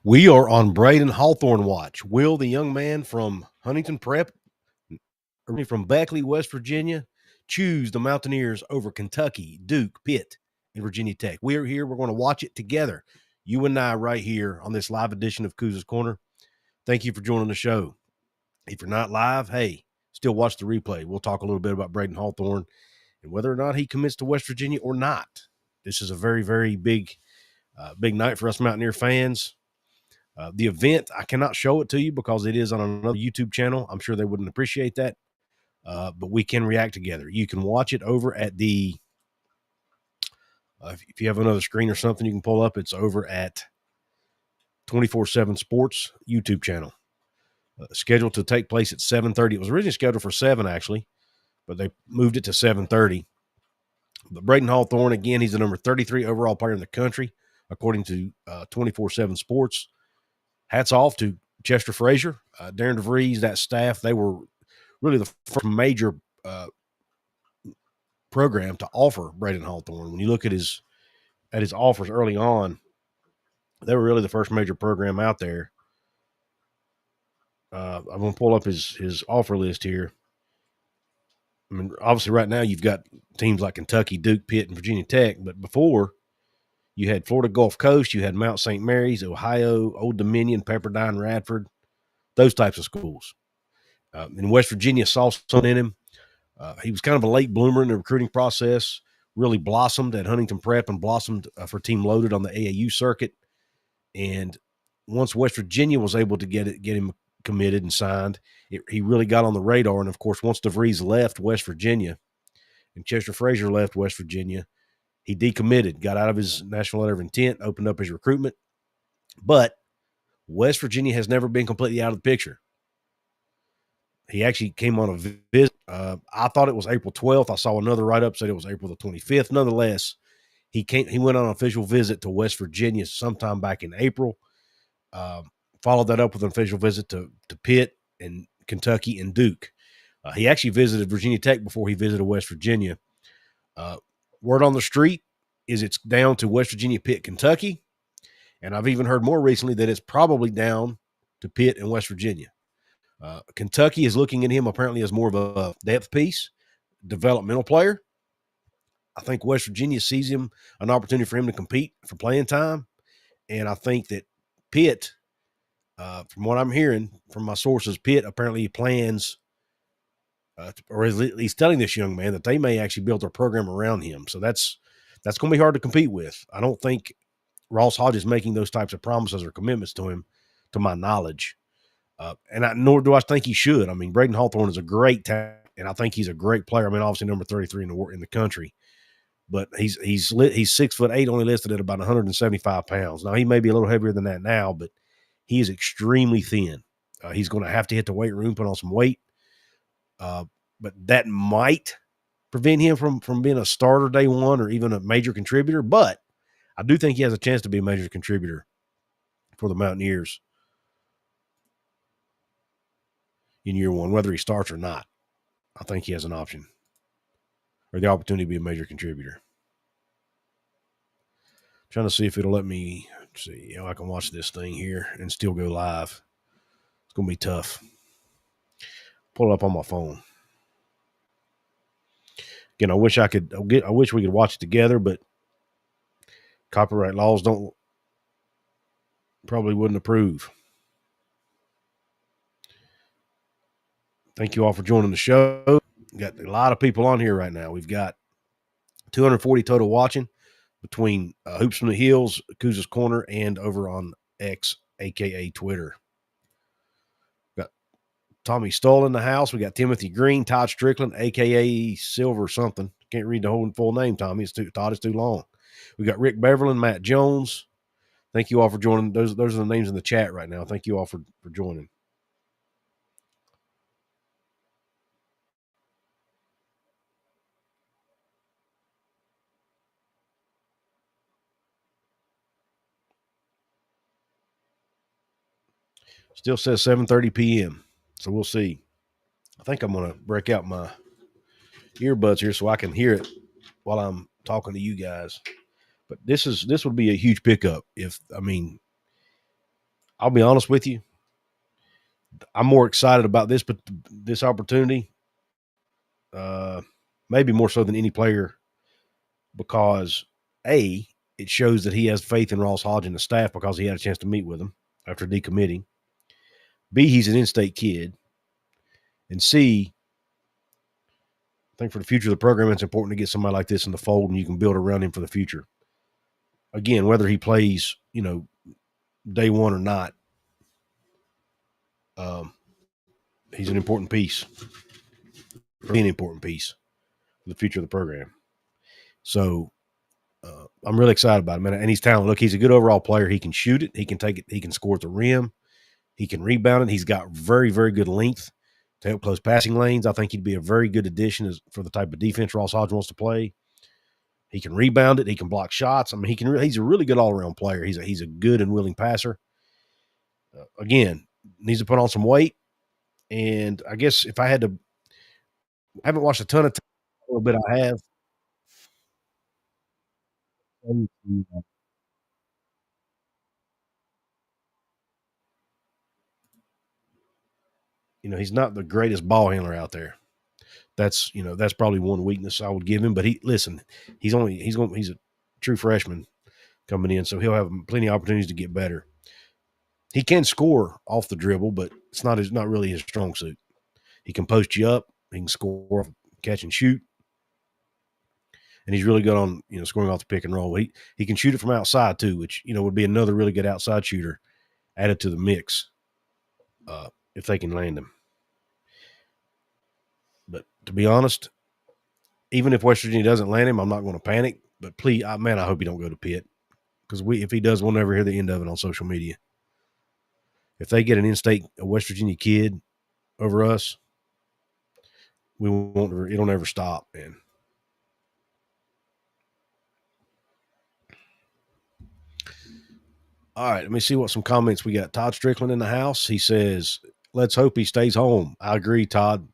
We are on Braydon Hawthorne watch. Will, the young man from Huntington Prep, originally from Beckley, West Virginia, choose the Mountaineers over Kentucky, Duke, Pitt, and Virginia Tech? We are here. We're going to watch it together. You and I right here on this live edition of Kuz's Corner. Thank you for joining the show. If you're not live, hey, still watch the replay. We'll talk a little bit about Braydon Hawthorne and whether or not he commits to West Virginia or not. This is a very, very big night for us Mountaineer fans. The event, I cannot show it to you because it is on another YouTube channel. I'm sure they wouldn't appreciate that, but we can react together. You can watch it over at the if you have another screen or something you can pull up, it's over at 24/7 Sports YouTube channel. Scheduled to take place at 7:30. It was originally scheduled for 7, actually, but they moved it to 7:30. But Braydon Hawthorne, again, he's the number 33 overall player in the country, according to 24/7 Sports. Hats off to Chester Frazier, Darren DeVries, that staff. They were really the first major program to offer Braydon Hawthorne. When you look at his offers early on, they were really the first major program out there. I'm going to pull up his offer list here. I mean, obviously right now you've got teams like Kentucky, Duke, Pitt, and Virginia Tech, but before you had Florida Gulf Coast, you had Mount St. Mary's, Ohio, Old Dominion, Pepperdine, Radford, those types of schools. In West Virginia, saw something in him. He was kind of a late bloomer in the recruiting process, really blossomed at Huntington Prep and blossomed for Team Loaded on the AAU circuit. And once West Virginia was able to get him committed and signed, he really got on the radar. And, of course, once DeVries left West Virginia and Chester Frazier left West Virginia, he decommitted, got out of his national letter of intent, opened up his recruitment. But West Virginia has never been completely out of the picture. He actually came on a visit. I thought it was April 12th. I saw another write-up said it was April the 25th. Nonetheless, he went on an official visit to West Virginia sometime back in April. Followed that up with an official visit to Pitt and Kentucky and Duke. He actually visited Virginia Tech before he visited West Virginia. Word on the street is it's down to West Virginia, Pitt, Kentucky. And I've even heard more recently that it's probably down to Pitt and West Virginia. Kentucky is looking at him apparently as more of a depth piece, developmental player. I think West Virginia sees him an opportunity for him to compete for playing time. And I think that Pitt, from what I'm hearing from my sources, Pitt apparently plans, or he's telling this young man that they may actually build their program around him. So that's going to be hard to compete with. I don't think Ross Hodge is making those types of promises or commitments to him, to my knowledge. Nor do I think he should. I mean, Braydon Hawthorne is a great talent, and I think he's a great player. I mean, obviously number 33 in the country, but he's 6'8", only listed at about 175 pounds. Now he may be a little heavier than that now, but he is extremely thin. He's going to have to hit the weight room, put on some weight, but that might prevent him from being a starter day one or even a major contributor. But I do think he has a chance to be a major contributor for the Mountaineers in year one, whether he starts or not. I think he has an option or the opportunity to be a major contributor. Trying to see if it'll let me see. I can watch this thing here and still go live. It's going to be tough. Pull it up on my phone. Again, I wish we could watch it together, but copyright laws probably wouldn't approve. Thank you all for joining the show. We've got a lot of people on here right now. We've got 240 total watching between Hoops from the Hills, Kuz's Corner, and over on X, a.k.a. Twitter. Got Tommy Stoll in the house. We got Timothy Green, Todd Strickland, a.k.a. Silver something. Can't read the whole full name, Tommy. Todd is too long. We got Rick Beverland, Matt Jones. Thank you all for joining. Those are the names in the chat right now. Thank you all for joining. Still says 7:30 p.m., so we'll see. I think I'm going to break out my earbuds here so I can hear it while I'm talking to you guys. But this would be a huge pickup I'll be honest with you. I'm more excited about this, but this opportunity, uh, maybe more so than any player, because A, it shows that he has faith in Ross Hodge and the staff because he had a chance to meet with him after decommitting. B, he's an in-state kid, and C, I think for the future of the program, it's important to get somebody like this in the fold, and you can build around him for the future. Again, whether he plays, day one or not, um, he's an important piece, an important piece for the future of the program. So I'm really excited about him, and he's talented. Look, he's a good overall player. He can shoot it. He can take it. He can score at the rim. He can rebound it. He's got very, very good length to help close passing lanes. I think he'd be a very good addition for the type of defense Ross Hodge wants to play. He can rebound it. He can block shots. I mean, he's a really good all around player. He's a good and willing passer. Again, needs to put on some weight. And I guess if I had to, I haven't watched a ton of time, a little bit I have. He's not the greatest ball handler out there. That's probably one weakness I would give him. But he's a true freshman coming in, so he'll have plenty of opportunities to get better. He can score off the dribble, but it's not really his strong suit. He can post you up. He can score, catch and shoot, and he's really good on scoring off the pick and roll. He can shoot it from outside too, which would be another really good outside shooter added to the mix if they can land him. But to be honest, even if West Virginia doesn't land him, I'm not going to panic. But please, I hope he don't go to Pitt, because if he does, we'll never hear the end of it on social media. If they get an in-state West Virginia kid over us, we won't. It'll never stop, man. All right, let me see what some comments we got. Todd Strickland in the house. He says, "Let's hope he stays home." I agree, Todd.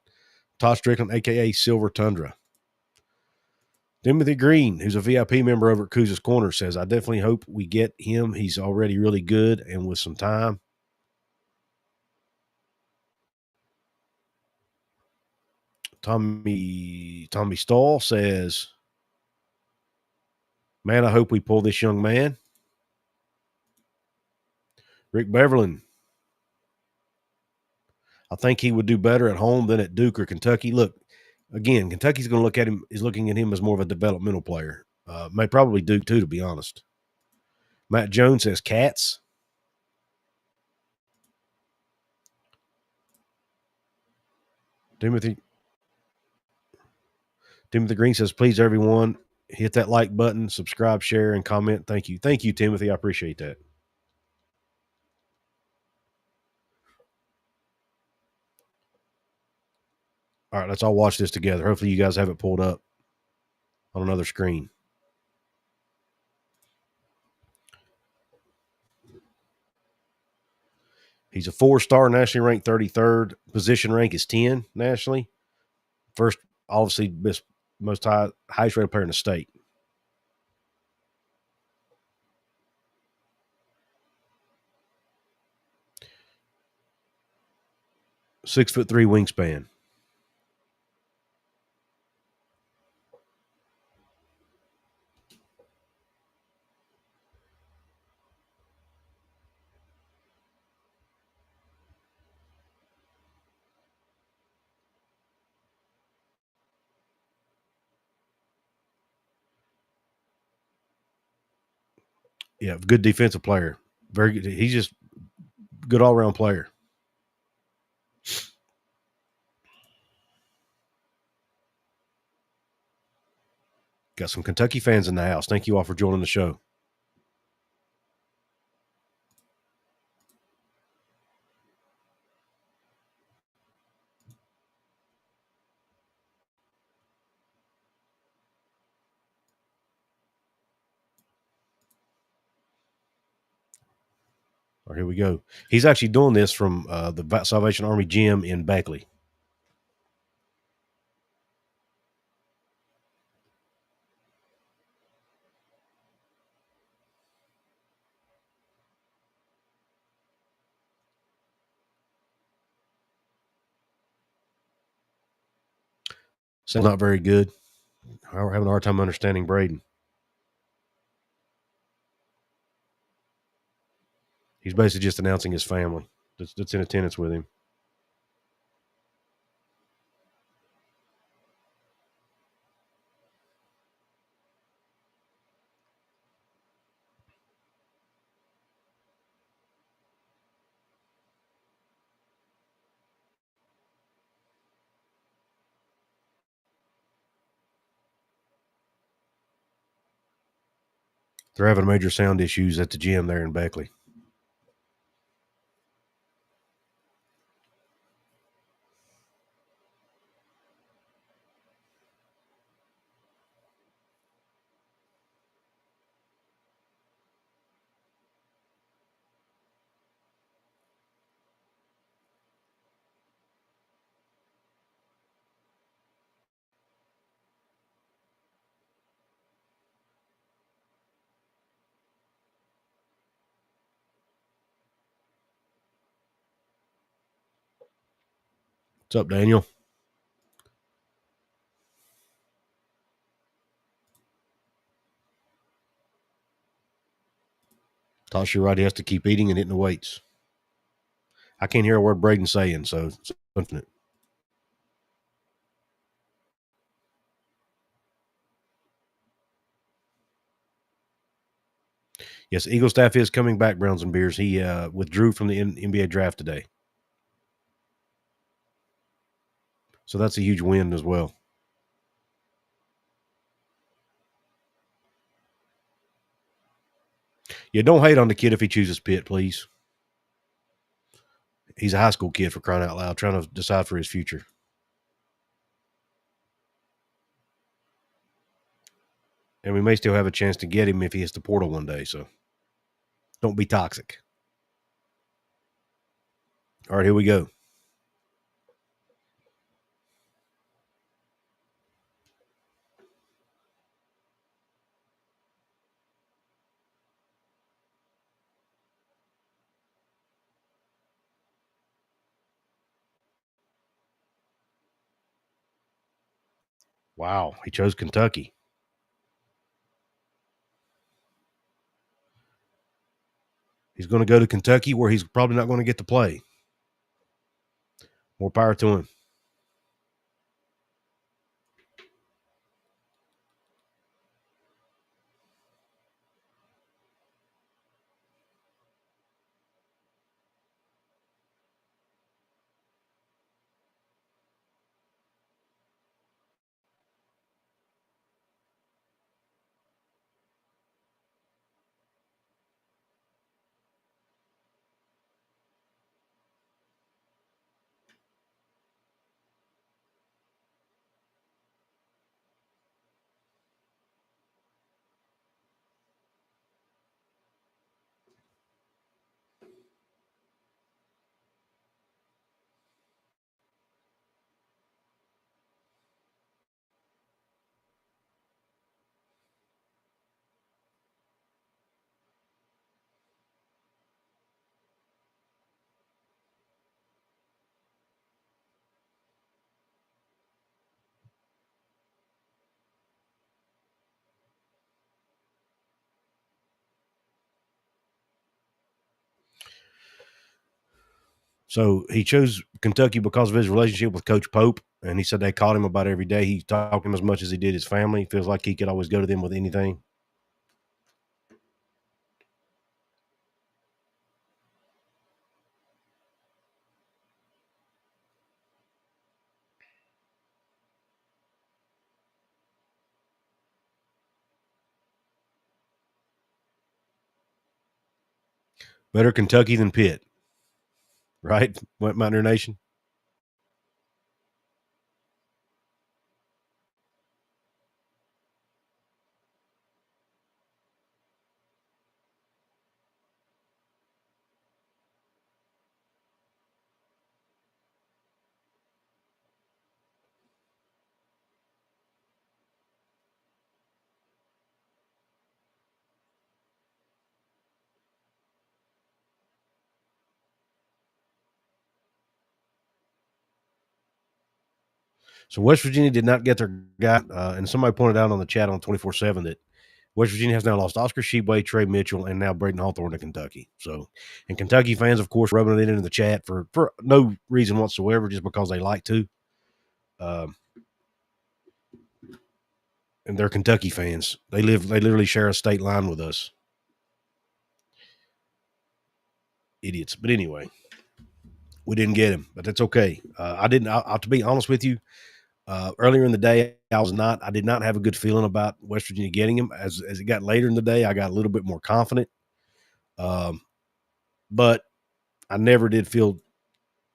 Todd Strickland, aka Silver Tundra. Timothy Green, who's a VIP member over at Kuz's Corner, says, "I definitely hope we get him. He's already really good, and with some time." Tommy Stahl says, "Man, I hope we pull this young man." Rick Beverlin, "I think he would do better at home than at Duke or Kentucky." Look, again, Kentucky's going to looking at him as more of a developmental player. May probably Duke too, to be honest. Matt Jones says, "Cats." Timothy Green says, "Please, everyone, hit that like button, subscribe, share, and comment. Thank you." Thank you, Timothy. I appreciate that. All right, let's all watch this together. Hopefully, you guys have it pulled up on another screen. He's a 4-star, nationally ranked 33rd. Position rank is 10 nationally. First, obviously, highest rated player in the state. 6'3" wingspan. Yeah, good defensive player. Very good. He's just good all around player. Got some Kentucky fans in the house. Thank you all for joining the show. All right, here we go. He's actually doing this from the Salvation Army gym in Beckley. Still not very good. We're having a hard time understanding Braydon. He's basically just announcing his family that's in attendance with him. They're having major sound issues at the gym there in Beckley. What's up, Daniel? Tasha right, he has to keep eating and hitting the weights. I can't hear a word Braydon's saying, so it's infinite. Yes, Eagle staff is coming back, Browns and Beers. He withdrew from the NBA draft today. So that's a huge win as well. Yeah, don't hate on the kid if he chooses Pitt, please. He's a high school kid, for crying out loud, trying to decide for his future. And we may still have a chance to get him if he hits the portal one day. So don't be toxic. All right, here we go. Wow, he chose Kentucky. He's going to go to Kentucky where he's probably not going to get to play. More power to him. So he chose Kentucky because of his relationship with Coach Pope. And he said they called him about every day. He talked to him as much as he did his family. He feels like he could always go to them with anything. Better Kentucky than Pitt, right? Mountaineer Nation. So West Virginia did not get their guy, and somebody pointed out on the chat on 24/7 that West Virginia has now lost Oscar Sheboy, Trey Mitchell, and now Braydon Hawthorne to Kentucky. So, and Kentucky fans, of course, rubbing it into the chat for no reason whatsoever, just because they like to. And they're Kentucky fans. They literally share a state line with us. Idiots. But anyway, we didn't get him, but that's okay. I didn't. To be honest with you, earlier in the day, I did not have a good feeling about West Virginia getting him. As it got later in the day, I got a little bit more confident. But I never did feel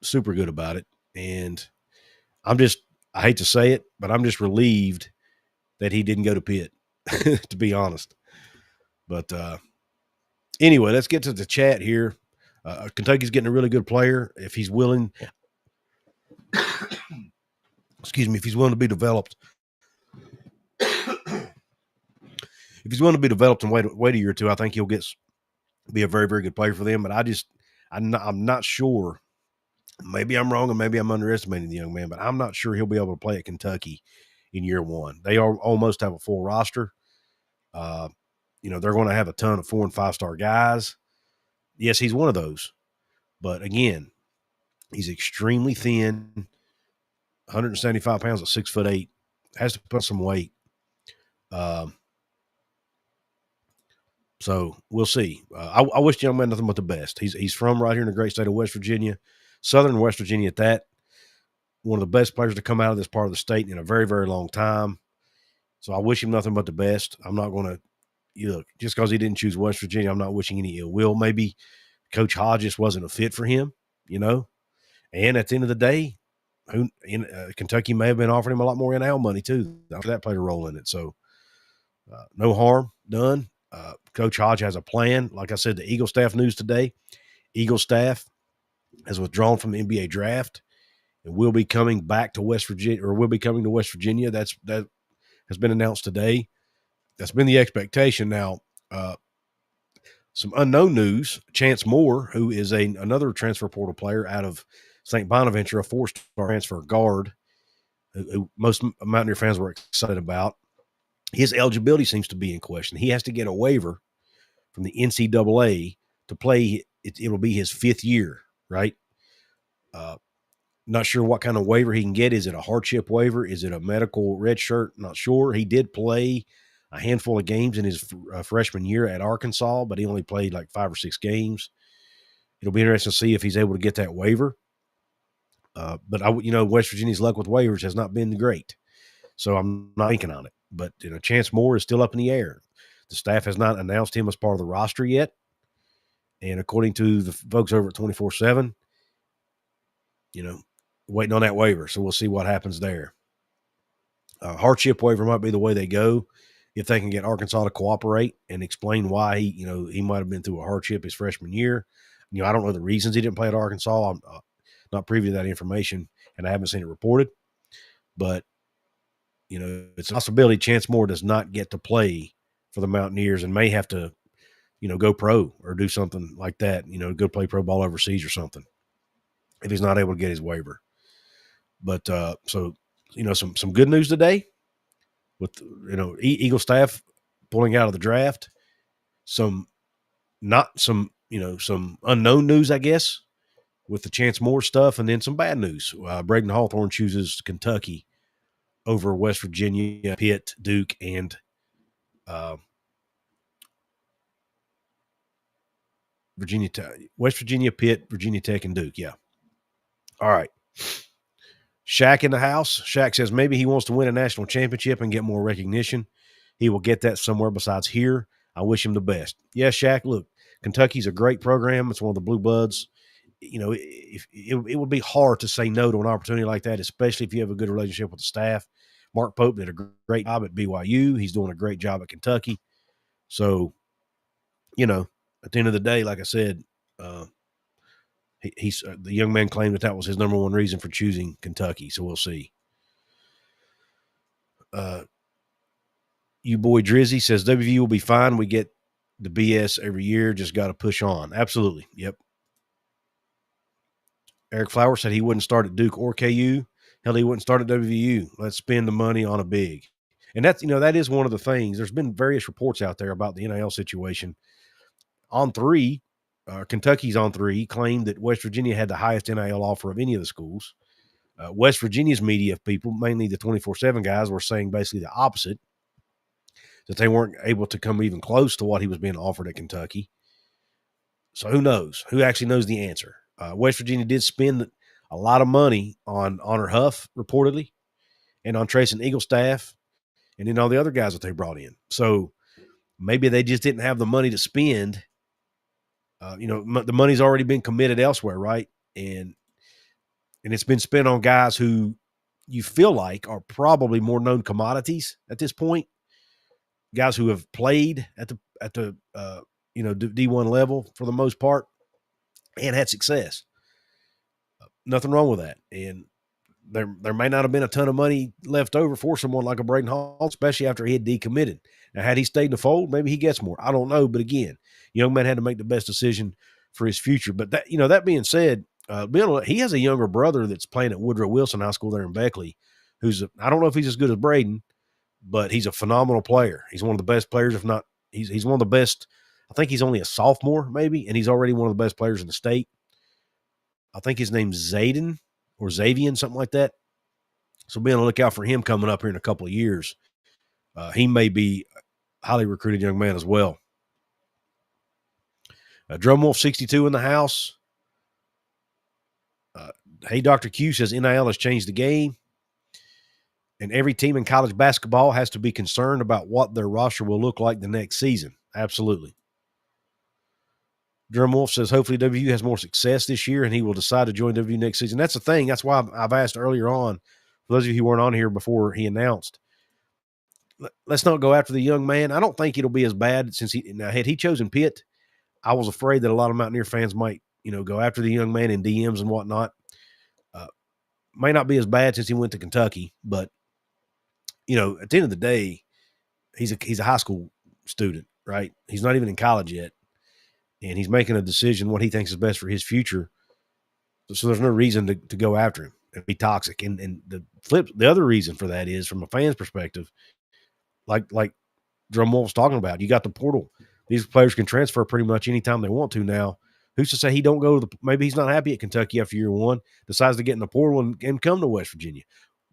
super good about it. And I hate to say it, but I'm just relieved that he didn't go to Pitt, to be honest. But anyway, let's get to the chat here. Kentucky's getting a really good player if he's willing. Excuse me, if he's willing to be developed. If he's willing to be developed and wait a year or two, I think he'll be a very, very good player for them. But I'm not sure. Maybe I'm wrong, and maybe I'm underestimating the young man, but I'm not sure he'll be able to play at Kentucky in year one. They almost have a full roster. They're going to have a ton of 4- and 5-star guys. Yes, he's one of those. But again, he's extremely thin, 175 pounds at 6'8", has to put some weight. So we'll see. I wish the young man nothing but the best. He's from right here in the great state of West Virginia, Southern West Virginia at that. One of the best players to come out of this part of the state in a very, very long time. So I wish him nothing but the best. I'm not going to, just because he didn't choose West Virginia, I'm not wishing any ill will. Maybe Coach Hodge just wasn't a fit for him, And at the end of the day, Kentucky may have been offering him a lot more NIL money too. That played a role in it. So no harm done. Coach Hodge has a plan. Like I said, the Eagle staff news today, Eagle staff has withdrawn from the NBA draft and will be coming back to West Virginia, or will be coming to West Virginia. That has been announced today. That's been the expectation. Now, some unknown news. Chance Moore, who is another transfer portal player out of St. Bonaventure, a 4-star transfer guard, who most Mountaineer fans were excited about. His eligibility seems to be in question. He has to get a waiver from the NCAA to play. It'll be his 5th year, right? Not sure what kind of waiver he can get. Is it a hardship waiver? Is it a medical red shirt? Not sure. He did play a handful of games in his freshman year at Arkansas, but he only played like 5 or 6 games. It'll be interesting to see if he's able to get that waiver. But West Virginia's luck with waivers has not been great, so I'm not banking on it. But Chance Moore is still up in the air. The staff has not announced him as part of the roster yet, and according to the folks over at 24/7, waiting on that waiver. So we'll see what happens there. Hardship waiver might be the way they go if they can get Arkansas to cooperate and explain why he might have been through a hardship his freshman year. I don't know the reasons he didn't play at Arkansas. I'm not privy to that information, and I haven't seen it reported. But it's a possibility Chance Moore does not get to play for the Mountaineers and may have to, go pro or do something like that. Go play pro ball overseas or something if he's not able to get his waiver. But some good news today with Eagle staff pulling out of the draft. Some unknown news, I guess, with the Chance Moore stuff, and then some bad news. Braydon Hawthorne chooses Kentucky over West Virginia, Pitt, Duke, and Virginia Tech. West Virginia, Pitt, Virginia Tech, and Duke. Yeah. All right. Shaq in the house. Shaq says maybe he wants to win a national championship and get more recognition. He will get that somewhere besides here. I wish him the best. Yeah, Shaq, look, Kentucky's a great program. It's one of the Blue Bloods. It would be hard to say no to an opportunity like that, especially if you have a good relationship with the staff. Mark Pope did a great job at BYU. He's doing a great job at Kentucky. So, at the end of the day, like I said, he's the young man claimed that was his number one reason for choosing Kentucky. So we'll see. You boy Drizzy says WVU will be fine. We get the BS every year. Just got to push on. Absolutely. Yep. Eric Flower said he wouldn't start at Duke or KU. Hell, he wouldn't start at WVU. Let's spend the money on a big. And that's, that is one of the things. There's been various reports out there about the NIL situation. On three, Kentucky's on three claimed that West Virginia had the highest NIL offer of any of the schools. West Virginia's media people, mainly the 24/7 guys, were saying basically the opposite, that they weren't able to come even close to what he was being offered at Kentucky. So who knows? Who actually knows the answer? West Virginia did spend a lot of money on Honor Huff, reportedly, and on Trayson Eaglestaff, and then all the other guys that they brought in. So maybe they just didn't have the money to spend. The money's already been committed elsewhere, right? And it's been spent on guys who you feel like are probably more known commodities at this point. Guys who have played at the D1 level for the most part and had success. Nothing wrong with that. And there may not have been a ton of money left over for someone like a Braydon Hawthorne, especially after he had decommitted. Now, had he stayed in the fold, maybe he gets more. I don't know. But again, young man had to make the best decision for his future. But that being said, he has a younger brother that's playing at Woodrow Wilson High School there in Beckley, I don't know if he's as good as Braydon, but he's a phenomenal player. He's one of the best players, if not, he's one of the best. I think he's only a sophomore, maybe, and he's already one of the best players in the state. I think his name's Zayden or Xavian, something like that. So be on the lookout for him coming up here in a couple of years. He may be a highly recruited young man as well. Drumwolf 62 in the house. Hey, Dr. Q says NIL has changed the game, and every team in college basketball has to be concerned about what their roster will look like the next season. Absolutely. Drumwolf says hopefully WU has more success this year and he will decide to join WU next season. That's the thing. That's why I've asked earlier on, for those of you who weren't on here before he announced, let's not go after the young man. I don't think it'll be as bad had he chosen Pitt, I was afraid that a lot of Mountaineer fans might, go after the young man in DMs and whatnot. May not be as bad since he went to Kentucky, but at the end of the day, he's a high school student, right? He's not even in college yet. And he's making a decision what he thinks is best for his future. So there's no reason to go after him and be toxic. And the other reason for that is from a fan's perspective, like Drumwolf was talking about, you got the portal. These players can transfer pretty much anytime they want to now. Who's to say he don't go to maybe he's not happy at Kentucky after year one, decides to get in the portal and come to West Virginia.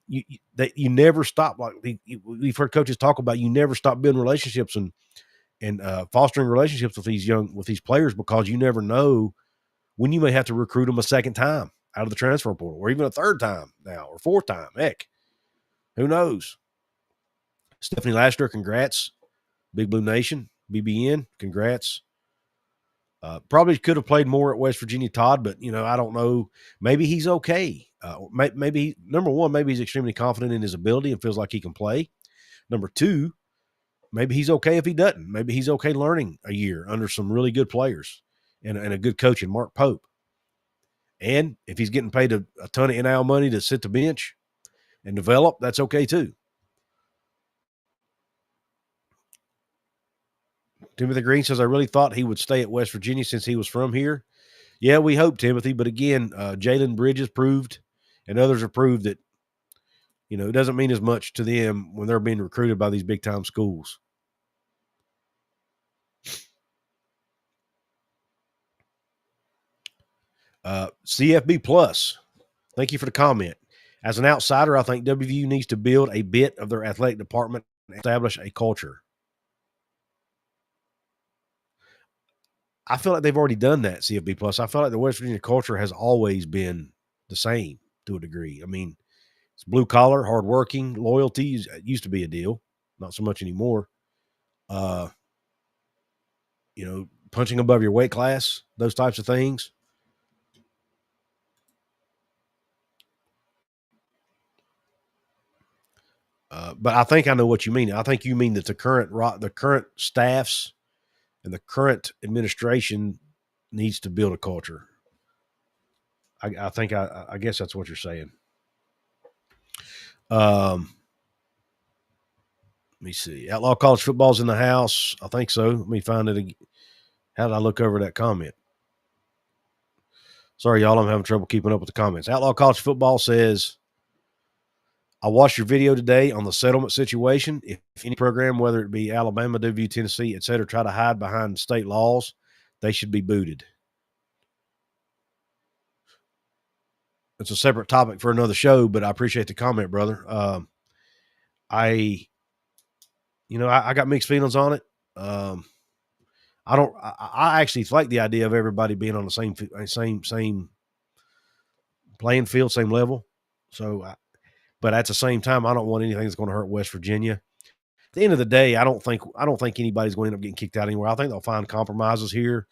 You never stop. Like we've heard coaches talk about, you never stop building relationships and fostering relationships with these players, because you never know when you may have to recruit them a second time out of the transfer portal, or even a third time now, or fourth time. Heck, who knows? Stephanie Laster, congrats. Big Blue Nation, BBN, congrats. Probably could have played more at West Virginia, Todd, but I don't know. Maybe he's okay. Maybe number one, maybe he's extremely confident in his ability and feels like he can play. Number two, maybe he's okay if he doesn't. Maybe he's okay learning a year under some really good players and a good coach in Mark Pope. And if he's getting paid a ton of NIL money to sit the bench and develop, that's okay too. Timothy Green says, I really thought he would stay at West Virginia since he was from here. Yeah, we hope, Timothy. But again, Jalen Bridges proved, and others have proved that, it doesn't mean as much to them when they're being recruited by these big-time schools. CFB Plus, thank you for the comment. As an outsider, I think WVU needs to build a bit of their athletic department and establish a culture. I feel like they've already done that, CFB Plus. I feel like the West Virginia culture has always been the same to a degree. I mean, it's blue collar, hardworking, loyalty used to be a deal, not so much anymore. Punching above your weight class, those types of things. But I think I know what you mean. I think you mean that the current staffs and the current administration needs to build a culture. I think I guess that's what you're saying. Let me see. Outlaw College Football's in the house. I think so. Let me find it again. How did I look over that comment? Sorry, y'all. I'm having trouble keeping up with the comments. Outlaw College Football says, I watched your video today on the settlement situation. If any program, whether it be Alabama, WVU, Tennessee, et cetera, try to hide behind state laws, they should be booted. It's a separate topic for another show, but I appreciate the comment, brother. I got mixed feelings on it. I actually like the idea of everybody being on the same playing field, same level. So, but at the same time, I don't want anything that's going to hurt West Virginia. At the end of the day, I don't think anybody's going to end up getting kicked out anywhere. I think they'll find compromises here.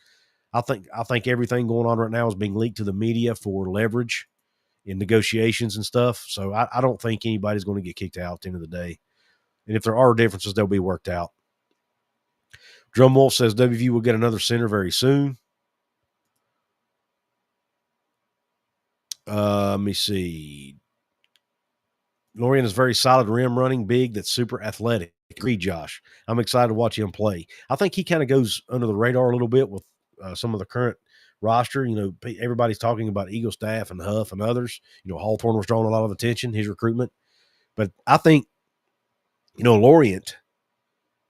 I think everything going on right now is being leaked to the media for leverage in negotiations and stuff. So I don't think anybody's going to get kicked out at the end of the day. And if there are differences, they'll be worked out. Drumwolf says WVU will get another center very soon. Let me see. Lorian is very solid rim running, big, that's super athletic. Agreed, Josh. I'm excited to watch him play. I think he kind of goes under the radar a little bit with some of the current roster. Everybody's talking about Eagle Staff and Huff and others. Hawthorne was drawing a lot of attention, his recruitment. But I think, Lorient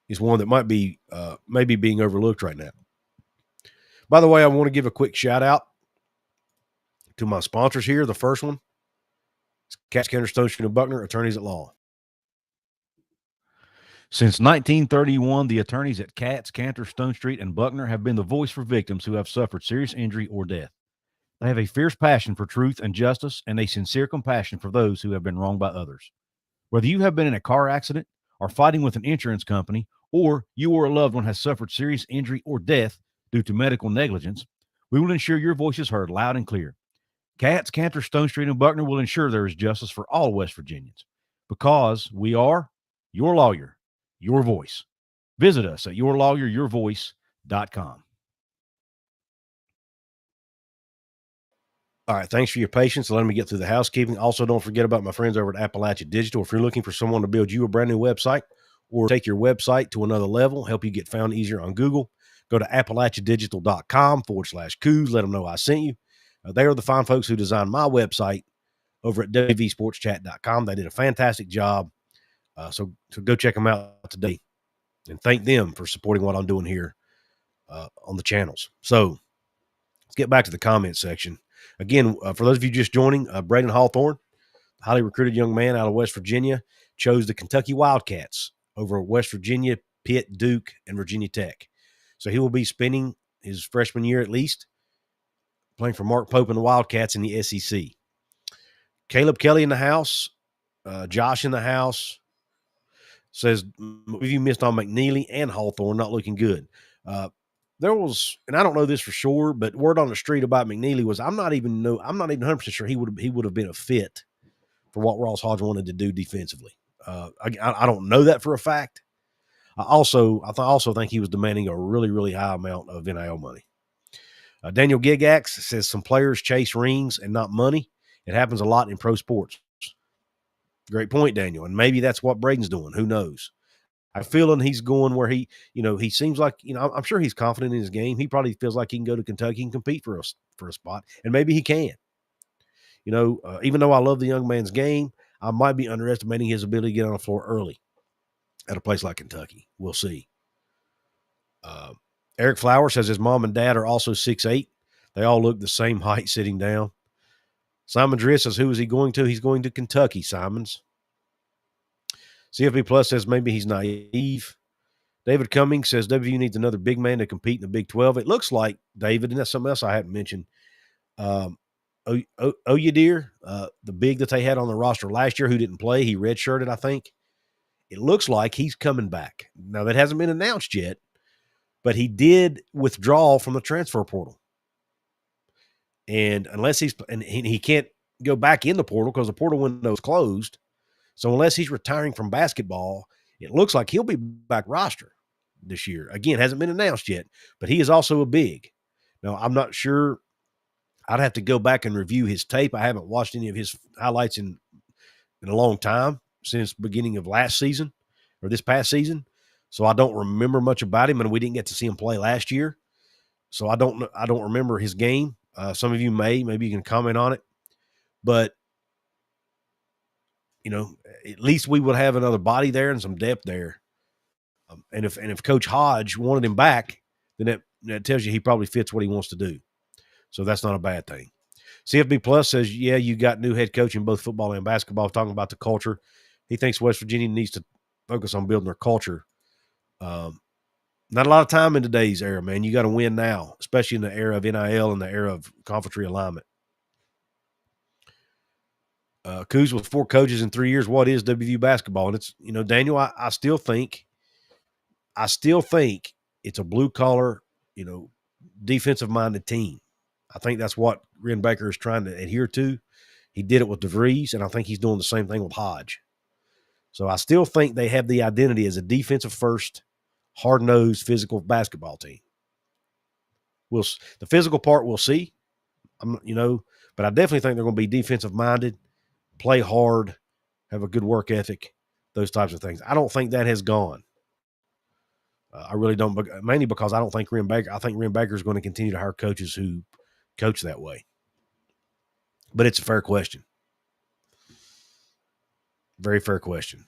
is one that might be maybe being overlooked right now. By the way, I want to give a quick shout out to my sponsors here. The first one, Katz, Cantor, Stone Street, and Buckner, attorneys at law. Since 1931, the attorneys at Katz, Cantor, Stone Street, and Buckner have been the voice for victims who have suffered serious injury or death. They have a fierce passion for truth and justice and a sincere compassion for those who have been wronged by others. Whether you have been in a car accident, are fighting with an insurance company, or you or a loved one has suffered serious injury or death due to medical negligence, we will ensure your voice is heard loud and clear. Katz, Cantor, Stone Street, and Buckner will ensure there is justice for all West Virginians because we are your lawyer, your voice. Visit us at yourlawyeryourvoice.com. All right, thanks for your patience. Letting me get through the housekeeping. Also, don't forget about my friends over at Appalachia Digital. If you're looking for someone to build you a brand new website or take your website to another level, help you get found easier on Google, go to appalachiadigital.com/coos. Let them know I sent you. They are the fine folks who designed my website over at wvsportschat.com. They did a fantastic job. So go check them out today and thank them for supporting what I'm doing here on the channels. So let's get back to the comment section. Again, for those of you just joining, Braydon Hawthorne, highly recruited young man out of West Virginia, chose the Kentucky Wildcats over West Virginia, Pitt, Duke, and Virginia Tech. So he will be spending his freshman year at least playing for Mark Pope and the Wildcats in the SEC. Caleb Kelly in the house. Josh in the house. Says, you missed on McNeely and Hawthorne, not looking good. There was, and I don't know this for sure, but word on the street about McNeely was I'm not even 100% sure he would have been a fit for what Ross Hodge wanted to do defensively. I don't know that for a fact. I also think he was demanding a really, really high amount of NIL money. Daniel Gigax says some players chase rings and not money. It happens a lot in pro sports. Great point, Daniel. And maybe that's what Braydon's doing. Who knows? I'm feeling he's going where he seems like, I'm sure he's confident in his game. He probably feels like he can go to Kentucky and compete for a spot, and maybe he can. Even though I love the young man's game, I might be underestimating his ability to get on the floor early at a place like Kentucky. We'll see. Eric Flower says his mom and dad are also 6'8". They all look the same height sitting down. Simon Driss says, who is he going to? He's going to Kentucky, Simons. CFB Plus says maybe he's naive. David Cummings says WVU needs another big man to compete in the Big 12. It looks like, David, and that's something else I hadn't mentioned. Oyedeer, the big that they had on the roster last year who didn't play, he redshirted, I think. It looks like he's coming back. Now, that hasn't been announced yet, but he did withdraw from the transfer portal. And unless he can't go back in the portal because the portal window is closed. So unless he's retiring from basketball, it looks like he'll be back roster this year. Again, hasn't been announced yet, but he is also a big. Now, I'm not sure. I'd have to go back and review his tape. I haven't watched any of his highlights in a long time, since beginning of last season or this past season. So I don't remember much about him, and we didn't get to see him play last year. So I don't remember his game. Some of you maybe you can comment on it. But, at least we would have another body there and some depth there. And if Coach Hodge wanted him back, then that tells you he probably fits what he wants to do. So that's not a bad thing. CFB Plus says, yeah, you got new head coach in both football and basketball, talking about the culture. He thinks West Virginia needs to focus on building their culture. Not a lot of time in today's era, man. You got to win now, especially in the era of NIL and the era of conference realignment. Coos with 4 coaches in 3 years. What is WVU basketball? And it's, Daniel, I still think it's a blue collar, defensive minded team. I think that's what Ren Baker is trying to adhere to. He did it with DeVries, and I think he's doing the same thing with Hodge. So I still think they have the identity as a defensive first, hard nosed, physical basketball team. The physical part we'll see, but I definitely think they're going to be defensive minded, play hard, have a good work ethic, those types of things. I don't think that has gone. I really don't, mainly because I don't think Ren Baker is going to continue to hire coaches who coach that way. But it's a fair question. Very fair question.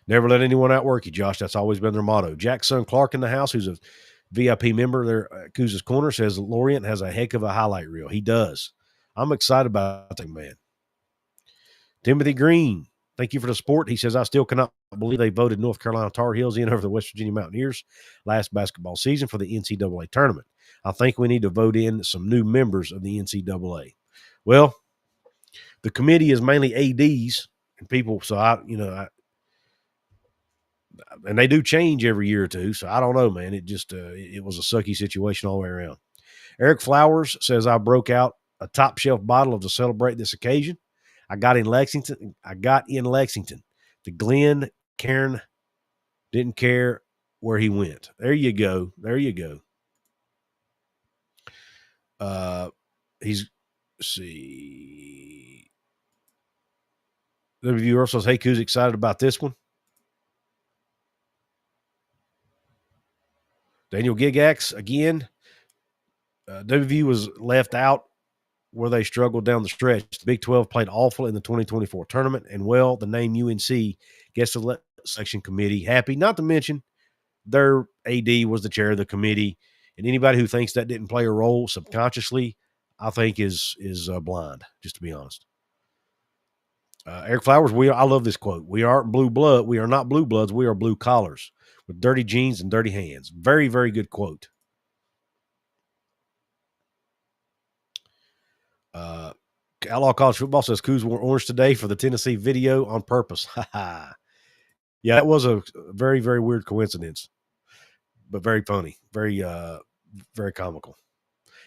Never let anyone outwork you, Josh. That's always been their motto. Jackson Clark in the house, who's a VIP member there at Coos' Corner, says Lorient has a heck of a highlight reel. He does. I'm excited about that, man. Timothy Green, thank you for the support. He says, I still cannot believe they voted North Carolina Tar Heels in over the West Virginia Mountaineers last basketball season for the NCAA tournament. I think we need to vote in some new members of the NCAA. Well, the committee is mainly ADs and people, so and they do change every year or two, so I don't know, man. It just it was a sucky situation all the way around. Eric Flowers says, I broke out a top shelf bottle to celebrate this occasion. I got in Lexington. The Glenn Cairn didn't care where he went. There you go. Let's see. The reviewer says, hey, who's excited about this one? Daniel Gigax, again. WVU was left out where they struggled down the stretch. The Big 12 played awful in the 2024 tournament, and, the name UNC gets the selection committee happy, not to mention their AD was the chair of the committee, and anybody who thinks that didn't play a role subconsciously, I think is blind, just to be honest. Eric Flowers, I love this quote. We aren't blue blood. We are not blue bloods. We are blue collars with dirty jeans and dirty hands. Very, very good quote. Outlaw College Football says Coos wore orange today for the Tennessee video on purpose. Yeah, that was a very, very weird coincidence, but very funny, very, very comical.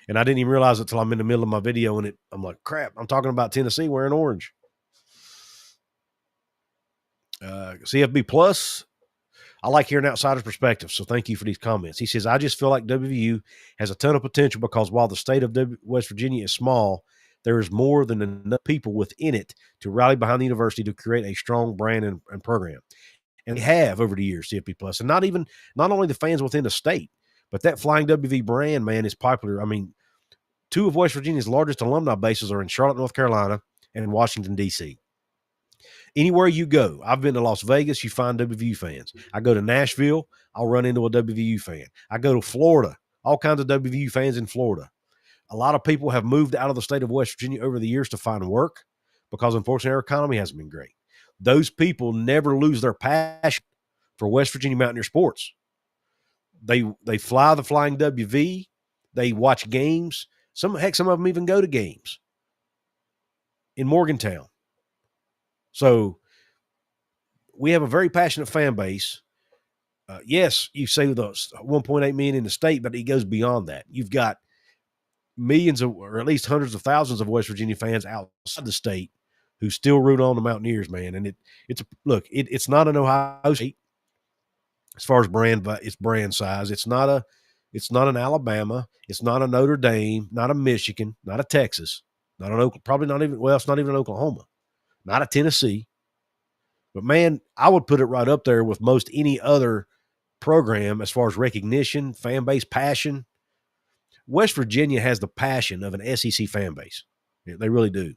And I didn't even realize it until I'm in the middle of my video, and I'm like, crap, I'm talking about Tennessee wearing orange. CFB Plus, I like hearing outsider's perspective, so thank you for these comments. He says, I just feel like WVU has a ton of potential because while the state of West Virginia is small, there is more than enough people within it to rally behind the university to create a strong brand and program. And they have over the years, CFB Plus. And not only the fans within the state, but that Flying WV brand, man, is popular. I mean, 2 of West Virginia's largest alumni bases are in Charlotte, North Carolina, and in Washington, D.C. Anywhere you go, I've been to Las Vegas, you find WVU fans. I go to Nashville, I'll run into a WVU fan. I go to Florida, all kinds of WVU fans in Florida. A lot of people have moved out of the state of West Virginia over the years to find work because, unfortunately, our economy hasn't been great. Those people never lose their passion for West Virginia Mountaineer sports. They fly the Flying WV. They watch games. Some of them even go to games in Morgantown. So we have a very passionate fan base. Yes, you say the 1.8 million in the state, but it goes beyond that. You've got millions or at least hundreds of thousands of West Virginia fans outside the state who still root on the Mountaineers, man. And it's not an Ohio State as far as its brand size. It's not an Alabama. It's not a Notre Dame, not a Michigan, not a Texas, not an Oklahoma, probably not even, it's not even an Oklahoma, not a Tennessee. But, man, I would put it right up there with most any other program as far as recognition, fan base, passion. West Virginia has the passion of an SEC fan base. They really do.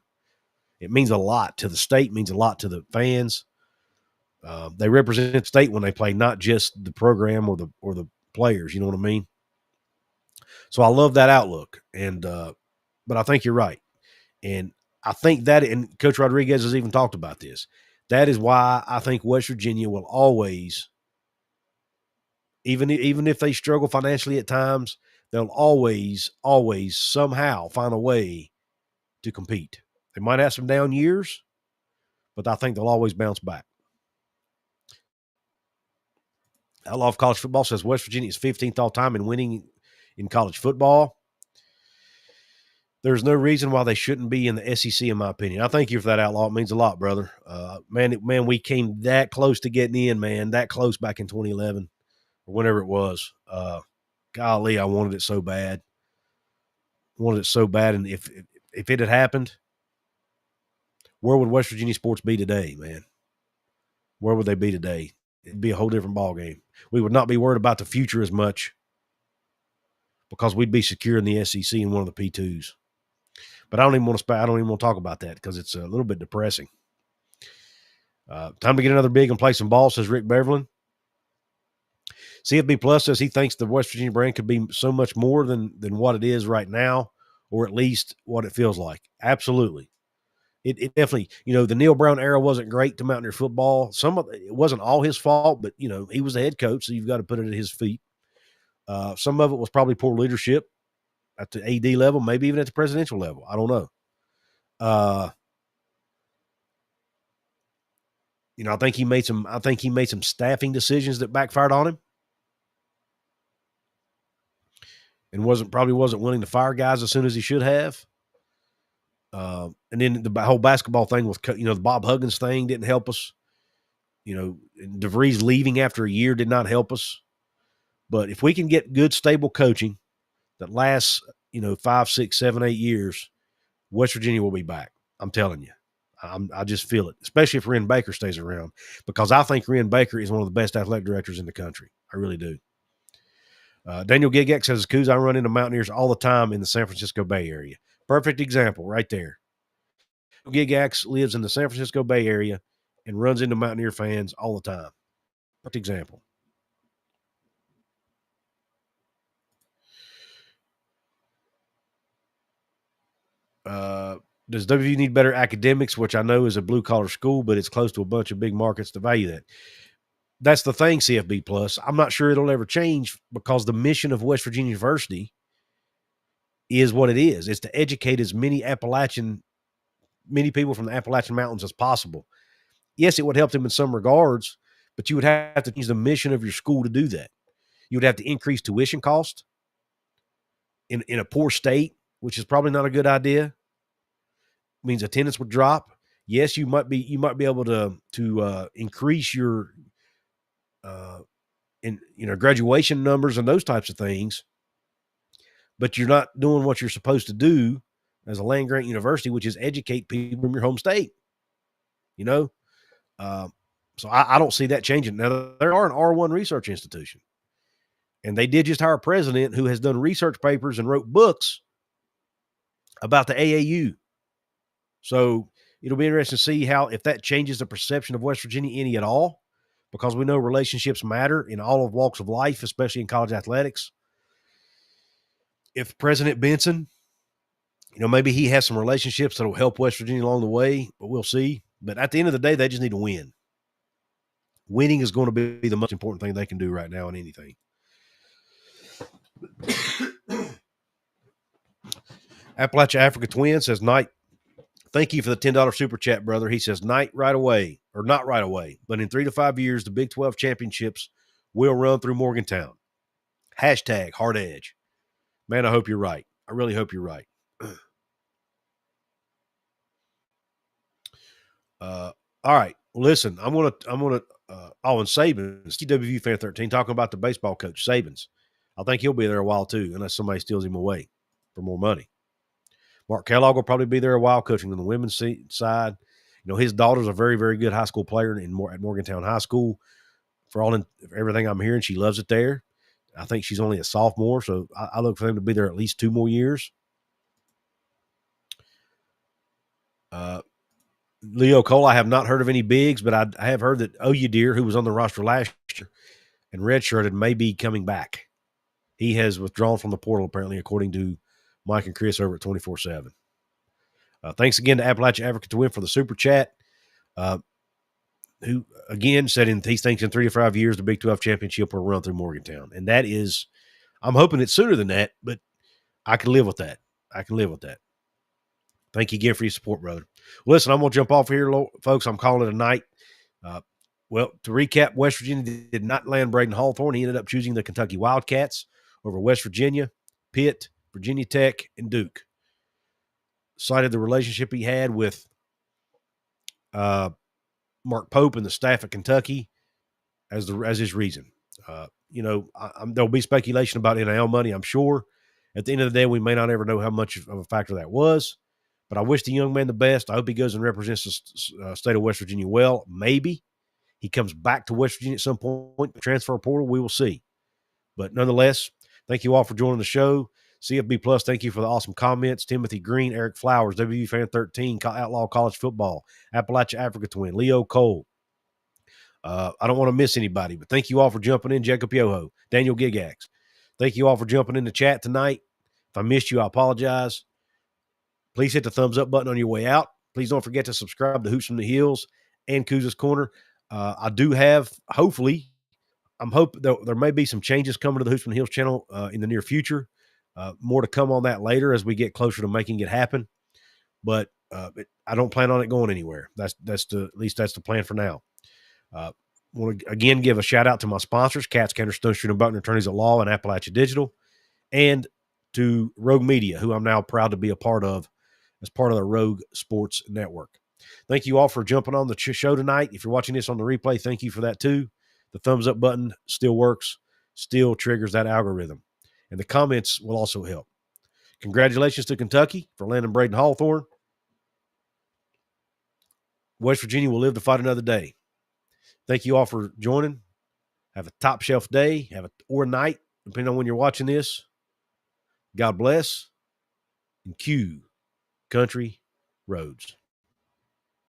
It means a lot to the state, means a lot to the fans. They represent the state when they play, not just the program or the players. You know what I mean? So I love that outlook. And but I think you're right. And I think that, and Coach Rodriguez has even talked about this. That is why I think West Virginia will always, even if they struggle financially at times, they'll always somehow find a way to compete. They might have some down years, but I think they'll always bounce back. Outlaw of College Football says West Virginia is 15th all time in winning in college football. There's no reason why they shouldn't be in the SEC, in my opinion. I thank you for that, Outlaw. It means a lot, brother. Man, we came that close to getting in, man. That close back in 2011 or whenever it was. Golly, I wanted it so bad. And if it had happened, where would West Virginia sports be today, man? Where would they be today? It'd be a whole different ball game. We would not be worried about the future as much because we'd be secure in the SEC in one of the P2s. But I don't even want to talk about that because it's a little bit depressing. Time to get another big and play some ball, says Rick Beverlin. CFB Plus says he thinks the West Virginia brand could be so much more than what it is right now, or at least what it feels like. Absolutely. It definitely, the Neil Brown era wasn't great to Mountaineer football. It wasn't all his fault, but, he was the head coach, so you've got to put it at his feet. Some of it was probably poor leadership at the AD level, maybe even at the presidential level. I don't know. I think he made some staffing decisions that backfired on him, and probably wasn't willing to fire guys as soon as he should have. And then the whole basketball thing with, the Bob Huggins thing didn't help us. DeVries leaving after a year did not help us. But if we can get good, stable coaching that lasts, 5, 6, 7, 8 years, West Virginia will be back. I'm telling you. I just feel it, especially if Ren Baker stays around, because I think Ren Baker is one of the best athletic directors in the country. I really do. Daniel Gigax says, Coos, I run into Mountaineers all the time in the San Francisco Bay Area. Perfect example right there. Gigax lives in the San Francisco Bay Area and runs into Mountaineer fans all the time. Perfect example. Does WVU need better academics, which I know is a blue-collar school, but it's close to a bunch of big markets to value that? That's the thing, CFB Plus. I'm not sure it'll ever change because the mission of West Virginia University is what it is. It's to educate as many people from the Appalachian Mountains as possible. Yes, it would help them in some regards, but you would have to change the mission of your school to do that. You would have to increase tuition cost in a poor state, which is probably not a good idea. It means attendance would drop. Yes, you might be able to increase your graduation numbers and those types of things, but you're not doing what you're supposed to do as a land grant university, which is educate people from your home state. So I don't see that changing. Now, there are an R1 research institution, and they did just hire a president who has done research papers and wrote books about the AAU. So it'll be interesting to see if that changes the perception of West Virginia any at all, because we know relationships matter in all of walks of life, especially in college athletics. If President Benson, maybe he has some relationships that will help West Virginia along the way, but we'll see. But at the end of the day, they just need to win. Winning is going to be the most important thing they can do right now in anything. Appalachia Africa Twin says, Knight, thank you for the $10 super chat, brother. He says, Knight right away, or not right away, but in 3 to 5 years, the Big 12 championships will run through Morgantown. Hashtag hard edge. Man, I hope you're right. I really hope you're right. All right. Listen, I'm gonna and Sabins, TWU fan 13, talking about the baseball coach, Sabins. I think he'll be there a while too, unless somebody steals him away for more money. Mark Kellogg will probably be there a while, coaching on the women's side. His daughter's a very, very good high school player at Morgantown High School. For everything I'm hearing, she loves it there. I think she's only a sophomore, so I look for them to be there at least 2 more years. Leo Cole, I have not heard of any bigs, but I have heard that Oyudir, who was on the roster last year and redshirted, may be coming back. He has withdrawn from the portal, apparently, according to Mike and Chris over at 24/7. Thanks again to Appalachia Africa to win for the super chat. Who again said he thinks in 3 to 5 years the Big 12 championship will run through Morgantown, and that is, I'm hoping it's sooner than that, but I can live with that. Thank you again for your support, brother. Listen, I'm going to jump off here, folks. I'm calling it a night. Well, to recap, West Virginia did not land Braydon Hawthorne. He ended up choosing the Kentucky Wildcats over West Virginia, Pitt, Virginia Tech, and Duke. Cited the relationship he had with Mark Pope and the staff at Kentucky as his reason. There'll be speculation about NIL money, I'm sure. At the end of the day, we may not ever know how much of a factor that was. But I wish the young man the best. I hope he goes and represents the state of West Virginia well. Maybe he comes back to West Virginia at some point. The transfer portal, we will see. But nonetheless, thank you all for joining the show. CFB Plus, thank you for the awesome comments. Timothy Green, Eric Flowers, WV Fan 13, Outlaw College Football, Appalachia Africa Twin, Leo Cole. I don't want to miss anybody, but thank you all for jumping in. Jacob Yoho, Daniel Gigax. Thank you all for jumping in the chat tonight. If I missed you, I apologize. Please hit the thumbs up button on your way out. Please don't forget to subscribe to Hoops from the Hills and Kuz's Corner. I do have, hopefully, I'm hoping there may be some changes coming to the Hoops from the Hills channel in the near future. More to come on that later as we get closer to making it happen. But I don't plan on it going anywhere. At least that's the plan for now. Want to again give a shout out to my sponsors, Katz, Cantor, Stone Street, and Buckner Attorneys at Law and Appalachia Digital, and to Rogue Media, who I'm now proud to be a part of as part of the Rogue Sports Network. Thank you all for jumping on the show tonight. If you're watching this on the replay, thank you for that too. The thumbs up button still works, still triggers that algorithm. And the comments will also help. Congratulations to Kentucky for landing Braydon Hawthorne. West Virginia will live to fight another day. Thank you all for joining. Have a top shelf day, or night, depending on when you're watching this. God bless. And cue Country Roads.